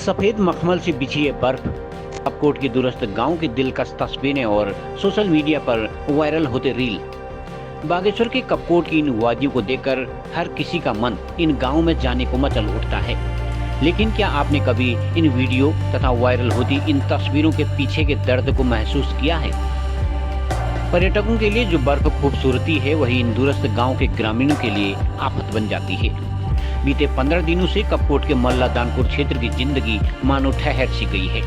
सफेद मखमल से बिछी ये बर्फ, कपकोट की दूरस्थ गांव की दिलकश तस्वीरें और सोशल मीडिया पर वायरल होते रील। बागेश्वर के कपकोट की इन वादियों को देखकर हर किसी का मन इन गांव में जाने को मचल उठता है। लेकिन क्या आपने कभी इन वीडियो तथा वायरल होती इन तस्वीरों के पीछे के दर्द को महसूस किया है? पर्यटकों के लिए जो बर्फ खूबसूरती है, वही इन दूरस्थ गांव के ग्रामीणों के लिए आफत बन जाती है। बीते 15 दिनों से कपकोट के मल्ला दानपुर क्षेत्र की जिंदगी मानो ठहर सी गई है।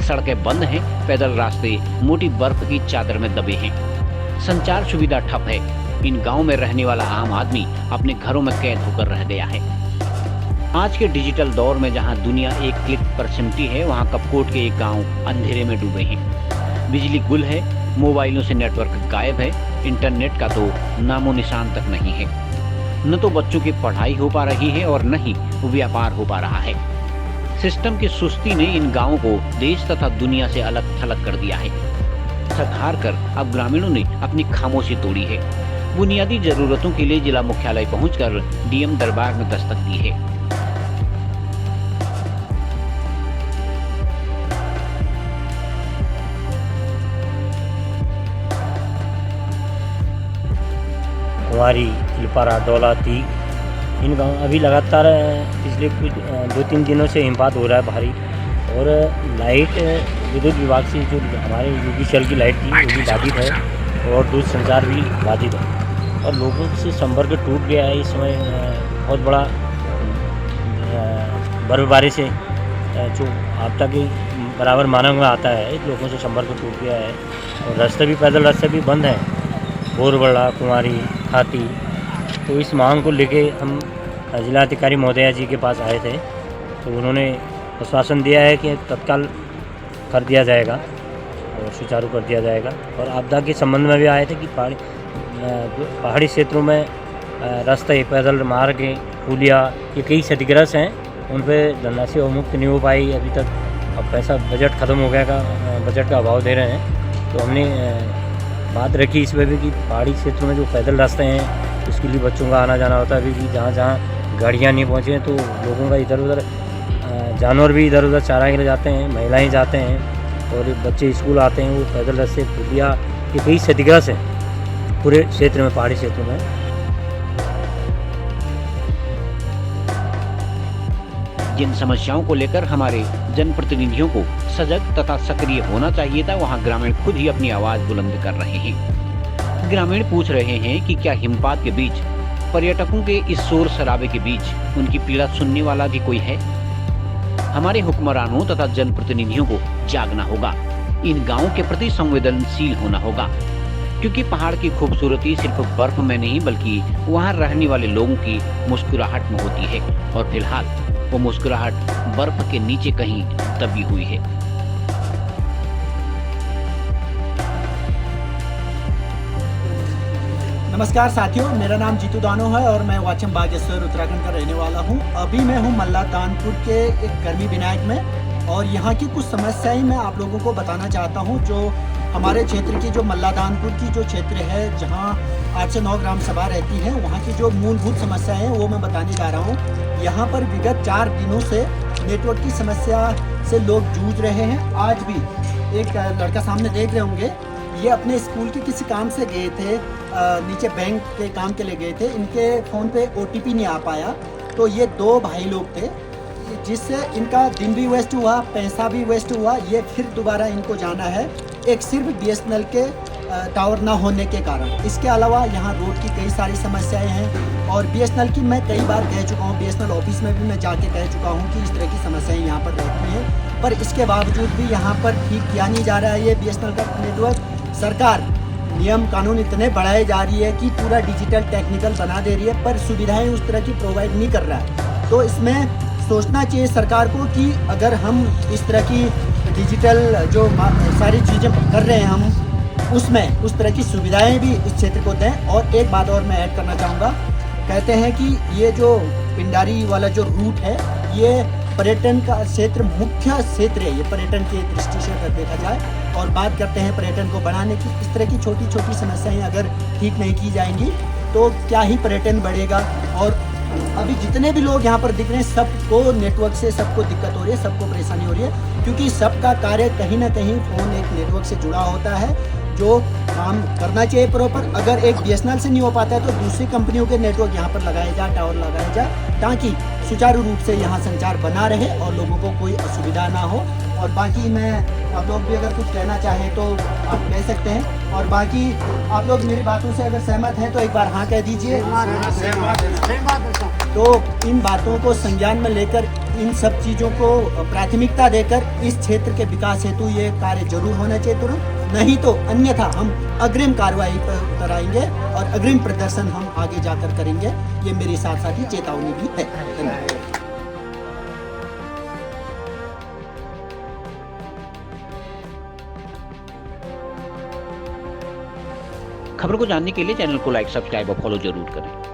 सड़कें बंद हैं, पैदल रास्ते मोटी बर्फ की चादर में दबे हैं, संचार सुविधा ठप है। इन गांव में रहने वाला आम आदमी अपने घरों में कैद होकर रह गया है। आज के डिजिटल दौर में जहां दुनिया एक क्लिक पर सिमटी है, वहां कपकोट के एक गांव अंधेरे में डूबे हैं। बिजली गुल है, मोबाइलों से नेटवर्क गायब है, इंटरनेट का तो नामो निशान तक नहीं है। न तो बच्चों की पढ़ाई हो पा रही है और न ही व्यापार हो पा रहा है। सिस्टम की सुस्ती ने इन गांवों को देश तथा दुनिया से अलग थलग कर दिया है। थक हार कर अब ग्रामीणों ने अपनी खामोशी तोड़ी है। बुनियादी जरूरतों के लिए जिला मुख्यालय पहुंचकर डीएम दरबार में दस्तक दी है। कुंवारी, तिलपारा, डौलाती, इन गाँव अभी लगातार पिछले कुछ 2-3 दिनों से हिमपात हो रहा है भारी। और लाइट विद्युत विभाग से जो हमारे यूपीसीएल की लाइट थी वो भी बाधित है और दूर संचार भी बाधित है और लोगों से संपर्क टूट गया है। इस समय बहुत बड़ा बर्फबारी से जो आपदा के बराबर माना हुआ आता है, लोगों से संपर्क टूट गया है और रास्ते भी, पैदल रास्ते भी बंद हैं, बोरबड़ा, कुंवारी, खाती। तो इस मांग को लेके हम जिलाधिकारी महोदया जी के पास आए थे, तो उन्होंने आश्वासन दिया है कि तत्काल कर दिया जाएगा और सुचारू कर दिया जाएगा। और आपदा के संबंध में भी आए थे कि पहाड़ी क्षेत्रों में रास्ते, पैदल मार्ग, पुलिया, ये कई क्षतिग्रस्त हैं, उन पर धनराशि अवमुक्त नहीं हो पाई अभी तक। अब पैसा, बजट ख़त्म हो गया, बजट का अभाव दे रहे हैं। तो हमने बात रखी इसमें भी कि पहाड़ी क्षेत्रों में जो पैदल रास्ते हैं, उसके लिए बच्चों का आना जाना होता है। अभी भी जहाँ जहाँ गाड़ियाँ नहीं पहुँची हैं, तो लोगों का इधर उधर, जानवर भी इधर उधर चारा के लिए जाते हैं, महिलाएं जाते हैं और बच्चे स्कूल आते हैं। वो पैदल रास्ते, पुलिया, ये कई क्षतिग्रस्त हैं पूरे क्षेत्र में, पहाड़ी क्षेत्रों में। जिन समस्याओं को लेकर हमारे जनप्रतिनिधियों को सजग तथा सक्रिय होना चाहिए था, वहां ग्रामीण खुद ही अपनी आवाज बुलंद कर रहे हैं। ग्रामीण पूछ रहे हैं कि क्या हिमपात के बीच, पर्यटकों के इस शोर शराबे के बीच उनकी पीड़ा सुनने वाला भी कोई है? हमारे हुक्मरानों तथा जनप्रतिनिधियों को जागना होगा, इन गांवों के प्रति संवेदनशील होना होगा, क्योंकि पहाड़ की खूबसूरती सिर्फ बर्फ में नहीं, बल्कि वहां रहने वाले लोगों की मुस्कुराहट में होती है। और फिलहाल वो मुस्कुराहट बर्फ के नीचे कहीं दबी हुई है। नमस्कार साथियों, मेरा नाम जीतू दानो है और मैं वाचम बागेश्वर उत्तराखंड का रहने वाला हूं। अभी मैं हूं मल्ला दानपुर के एक गर्मी विनायक में और यहां की कुछ समस्याएं मैं आप लोगों को बताना चाहता हूं। जो हमारे क्षेत्र की, जो मल्ला दानपुर की जो क्षेत्र है, जहां 8 से 9 ग्राम सभा रहती हैं, वहां की जो मूलभूत समस्याएं हैं वो मैं बताने जा रहा हूं। यहाँ पर विगत 4 दिनों से नेटवर्क की समस्या से लोग जूझ रहे हैं। आज भी एक लड़का सामने देख रहे होंगे, ये अपने स्कूल के किसी काम से गए थे, नीचे बैंक के काम के लिए गए थे। इनके फ़ोन पे OTP नहीं आ पाया, तो ये 2 भाई लोग थे, जिससे इनका दिन भी वेस्ट हुआ, पैसा भी वेस्ट हुआ। ये फिर दोबारा इनको जाना है, एक सिर्फ BSNL के टावर ना होने के कारण। इसके अलावा यहाँ रोड की कई सारी समस्याएं हैं और BSNL की मैं कई बार कह चुका हूँ, BSNL ऑफिस में भी मैं जाके कह चुका हूँ कि इस तरह की समस्याएं यहाँ पर रहती हैं, पर इसके बावजूद भी यहाँ पर ठीक किया नहीं जा रहा है ये BSNL का नेटवर्क। सरकार नियम कानून इतने बढ़ाए जा रही है कि पूरा डिजिटल टेक्निकल बना दे रही है, पर सुविधाएं उस तरह की प्रोवाइड नहीं कर रहा है। तो इसमें सोचना चाहिए सरकार को कि अगर हम इस तरह की डिजिटल जो सारी चीज़ें कर रहे हैं, हम उसमें उस तरह की सुविधाएं भी इस क्षेत्र को दें। और एक बात और मैं ऐड करना चाहूँगा, कहते हैं कि ये जो पिंडारी वाला जो रूट है, ये पर्यटन का क्षेत्र, मुख्य क्षेत्र है ये पर्यटन की दृष्टि से अगर देखा जाए। और बात करते हैं पर्यटन को बढ़ाने की, इस तरह की छोटी छोटी समस्याएं अगर ठीक नहीं की जाएंगी तो क्या ही पर्यटन बढ़ेगा। और अभी जितने भी लोग यहाँ पर दिख रहे हैं सबको नेटवर्क से सबको दिक्कत हो रही है, सबको परेशानी हो रही है, क्योंकि सबका कार्य कहीं ना कहीं फ़ोन एक नेटवर्क से जुड़ा होता है जो काम करना चाहिए प्रॉपर। अगर एक BSNL से नहीं हो पाता है तो दूसरी कंपनियों के नेटवर्क यहाँ पर लगाए जाए, टावर लगाए जाए, ताकि सुचारू रूप से यहाँ संचार बना रहे और लोगों को कोई असुविधा ना हो। और बाकी मैं आप लोग भी अगर कुछ कहना चाहें तो आप कह सकते हैं, और बाकी आप लोग मेरी बातों से अगर सहमत हैं तो एक बार हाँ कह दीजिए। तो इन बातों को संज्ञान में लेकर इन सब चीज़ों को प्राथमिकता देकर इस क्षेत्र के विकास हेतु ये कार्य जरूर होना चाहिए तुरंत, नहीं तो अन्यथा हम अग्रिम कार्रवाई पर उतर आएंगे और अग्रिम प्रदर्शन हम आगे जाकर करेंगे। ये मेरी साथ साथ ही चेतावनी भी है। धन्यवाद। खबरों को जानने के लिए चैनल को लाइक, सब्सक्राइब और फॉलो जरूर करें।